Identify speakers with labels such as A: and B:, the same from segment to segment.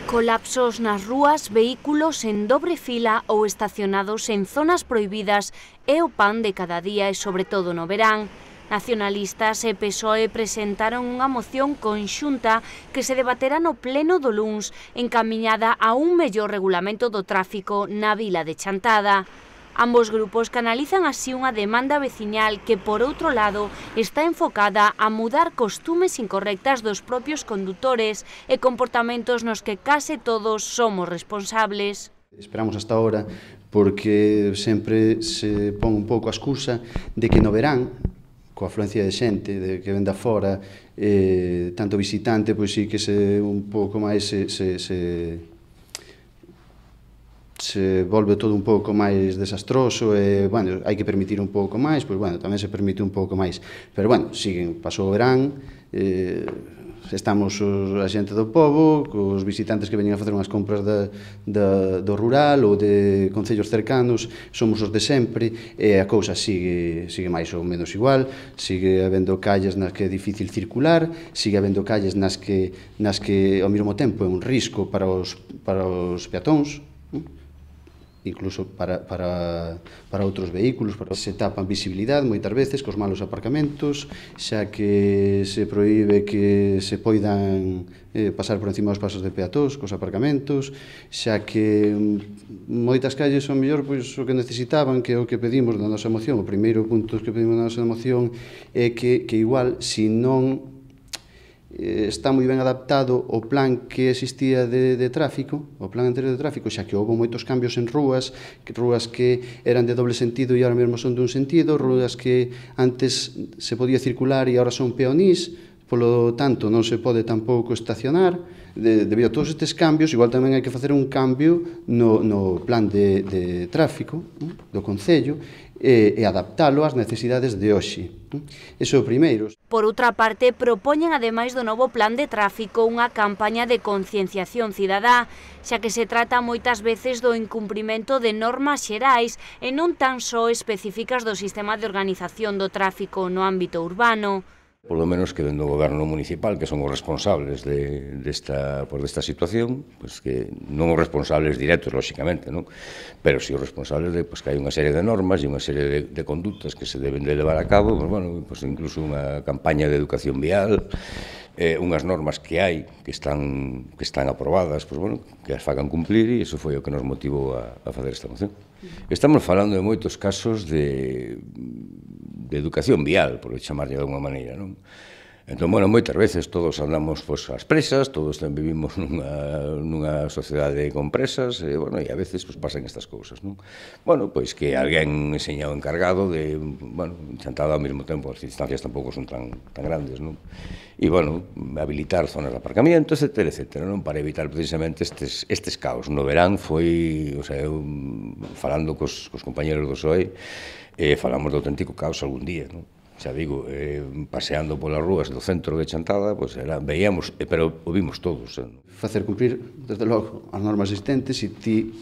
A: Colapsos nas rúas, vehículos en dobre fila ou estacionados en zonas prohibidas é o pan de cada día e sobre todo no verán. Nacionalistas e PSOE presentaron unha moción conxunta que se debaterá no pleno do luns, encamiñada a un mellor regulamento do tráfico na vila de Chantada. Ambos grupos canalizan así unha demanda veciñal que, por outro lado, está enfocada a mudar costumes incorrectas dos propios condutores e comportamentos nos que case todos somos responsables.
B: Esperamos hasta ahora porque sempre se pon un pouco a excusa de que no verán, coa afluencia de xente de que ven da fora, tanto visitante, pois sí que se un pouco máis se volve todo un pouco máis desastroso e, bueno, hai que permitir un pouco máis, pois, bueno, tamén se permite un pouco máis. Pero, bueno, siguen, pasou o verán, estamos a xente do pobo, cos visitantes que veñen a facer unhas compras do rural ou de concellos cercanos, somos os de sempre, e a cousa sigue máis ou menos igual, sigue habendo calles nas que é difícil circular, sigue habendo calles nas que ao mesmo tempo é un risco para os peatóns, incluso para outros vehículos, se tapan visibilidade moitas veces cos malos aparcamentos, xa que se proíbe que se poidan pasar por encima dos pasos de peatóns cos aparcamentos, xa que moitas calles son mellor pois o que necesitaban, que é o que pedimos na nosa moción. O primeiro punto que pedimos na nosa moción é que igual, se non está moi ben adaptado o plan que existía de tráfico, o plan anterior de tráfico, xa que houve moitos cambios en rúas que eran de doble sentido e agora mesmo son dun sentido, rúas que antes se podía circular e agora son peonís, polo tanto non se pode tampouco estacionar. Debido a todos estes cambios, igual tamén hai que facer un cambio no plan de tráfico do Concello e adaptalo ás necesidades de hoxe. Iso é o primeiro.
A: Por outra parte, propoñen, ademais do novo plan de tráfico, unha campaña de concienciación cidadá, xa que se trata moitas veces do incumprimento de normas xerais e non tan só específicas do sistema de organización do tráfico no ámbito urbano.
C: Polo menos que dentro do goberno municipal, que son os responsables desta situación, pues que non os responsables directos, lóxicamente, non? Pero si os responsables de que hai unha serie de normas e unha serie de conductas que se deben de levar a cabo, pues, bueno, pues incluso unha campaña de educación vial, unhas normas que hai, que están aprobadas, pues, bueno, que as fagan cumplir, e iso foi o que nos motivou a facer esta moción. Estamos falando de moitos casos de educación vial, por chamarlle de alguma maneira, non? Entón, bueno, moitas veces todos andamos ás presas, todos vivimos nunha sociedade con presas, e, bueno, e a veces pasan estas cousas, non? Bueno, pois que alguén seña o encargado de, bueno, Chantada ao mesmo tempo, as distancias tampouco son tan grandes, non? E, bueno, habilitar zonas de aparcamiento, etcétera, non? Para evitar precisamente estes caos. No verán foi, o sea, eu falando cos compañeros do PSOE, falamos de auténtico caos algún día, non? Xa digo, paseando polas rúas do centro de Chantada, veíamos, pero o vimos todos.
B: Facer cumprir, desde logo, as normas existentes, se ti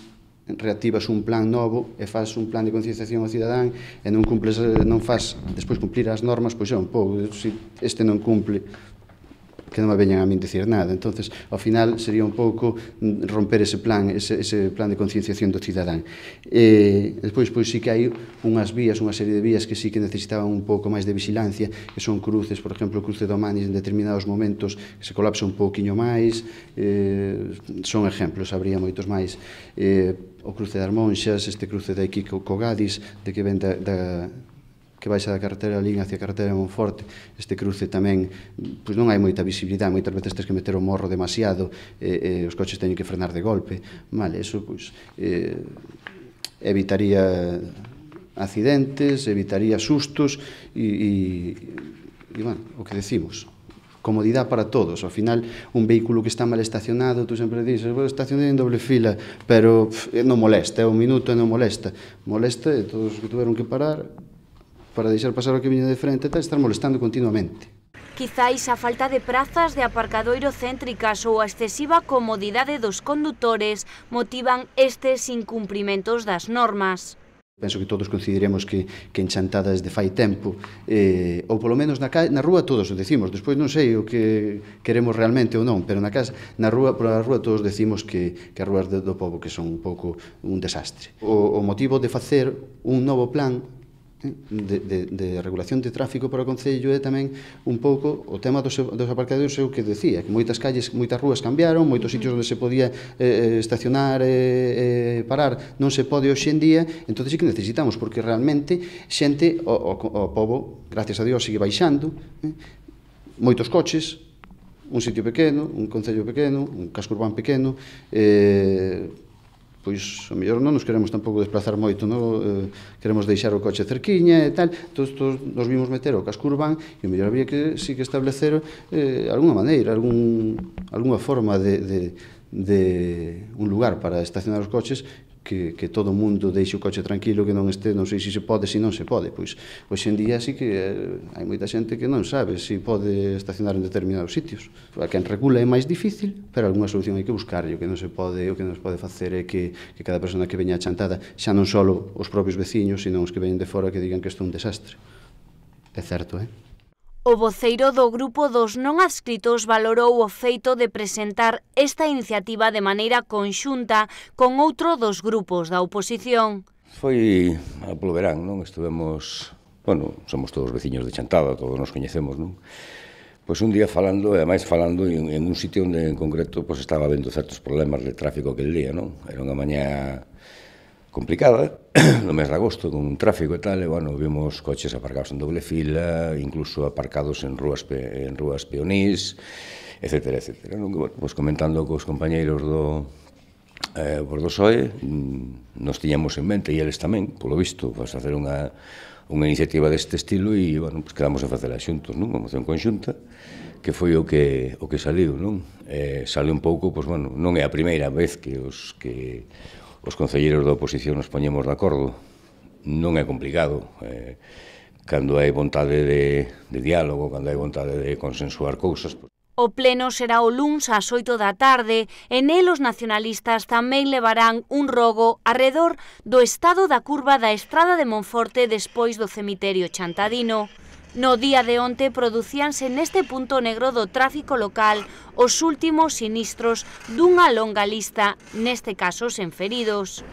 B: reactivas un plan novo e faz un plan de concienciación ao cidadán e non faz despois cumplir as normas, pois é un pouco, se este non cumple, que non me veñan a min dicir nada. Entonces, ao final, sería un pouco romper ese plan de concienciación do cidadán. Despois, pois sí que hai unha serie de vías que sí que necesitaban un pouco máis de vigilancia, que son cruces, por exemplo, o cruce do Manis en determinados momentos que se colapsa un pouquiño máis, son exemplos, habría moitos máis. O cruce das Monxas, este cruce de aquí co Gadis, de que ven que baixa da carretera Lín hacia a carretera de Monforte, este cruce tamén, pois non hai moita visibilidade, moitas veces tens que meter o morro demasiado, e os coches teñen que frenar de golpe, vale, eso, pois, evitaría accidentes, evitaría sustos, e, bueno, o que decimos, comodidade para todos. Ao final, un vehículo que está mal estacionado, tú sempre dices, estacionei en doble fila, pero non molesta, é un minuto e non molesta, e todos que tuveron que parar para deixar pasar o que viña de frente, estar molestando continuamente.
A: Quizáis a falta de prazas de aparcadoiro céntricas ou a excesiva comodidade dos condutores motivan estes incumprimentos das normas.
B: Penso que todos coincidiremos que en Chantada desde fai tempo, ou polo menos na rúa todos o decimos, despois non sei o que queremos realmente ou non, pero pola rúa todos decimos que as rúas do pobo que son un pouco un desastre. O motivo de facer un novo plan de regulación de tráfico para o Concello é tamén un pouco o tema dos aparcaderos, é o que decía, que moitas calles, moitas rúas cambiaron, moitos sitios onde se podía estacionar e parar non se pode hoxe en día, entón sí que necesitamos, porque realmente xente, o pobo, gracias a Dios, sigue baixando, moitos coches, un sitio pequeno, un concello pequeno, un casco urbán pequeno, pois, ao mellor non nos queremos tampouco desplazar moito, queremos deixar o coche cerquiña e tal, todos nos vimos meter o casco urbán e ao mellor había que sí que establecer algunha maneira, algunha forma de un lugar para estacionar os coches que todo o mundo deixe o coche tranquilo, que non este, non sei se se pode, se non se pode. Pois hoxe en día sí que hai moita xente que non sabe se pode estacionar en determinados sitios. A quen regula é máis difícil, pero algunha solución hai que buscar. O que non se pode, o que non se pode facer é que cada persona que veña a Chantada, xa non só os propios veciños, sino os que veñen de fora que digan que isto é un desastre. É certo,
A: O voceiro do grupo dos non adscritos valorou o feito de presentar esta iniciativa de maneira conxunta con outro dos grupos da oposición.
C: Foi polo verán, non? Estuvemos, somos todos veciños de Chantada, todos nos coñecemos, non? Pois un día falando, e ademais falando en un sitio onde en concreto estaba habendo certos problemas de tráfico aquel día, non? Era unha mañá complicada, no mes de agosto, con un tráfico e tal, e, vimos coches aparcados en doble fila, incluso aparcados en rúas peonís, etcétera, etcétera. Pois comentando cos compañeiros do PSOE, nos tiñamos en mente, e eles tamén, polo visto, facer unha iniciativa deste estilo, e, quedamos a facela xuntos, non? Unha moción conxunta, que foi o que saliu, non? Sale un pouco, non é a primeira vez que os concelleiros da oposición nos poñemos de acordo. Non é complicado. Cando hai vontade de diálogo, cando hai vontade de consensuar cousas.
A: O pleno será o luns ás 8 da tarde e nel os nacionalistas tamén levarán un rogo arredor do estado da curva da Estrada de Monforte despois do cemiterio chantadino. No día de onte producíanse neste punto negro do tráfico local os últimos sinistros dunha longa lista, neste caso sen feridos.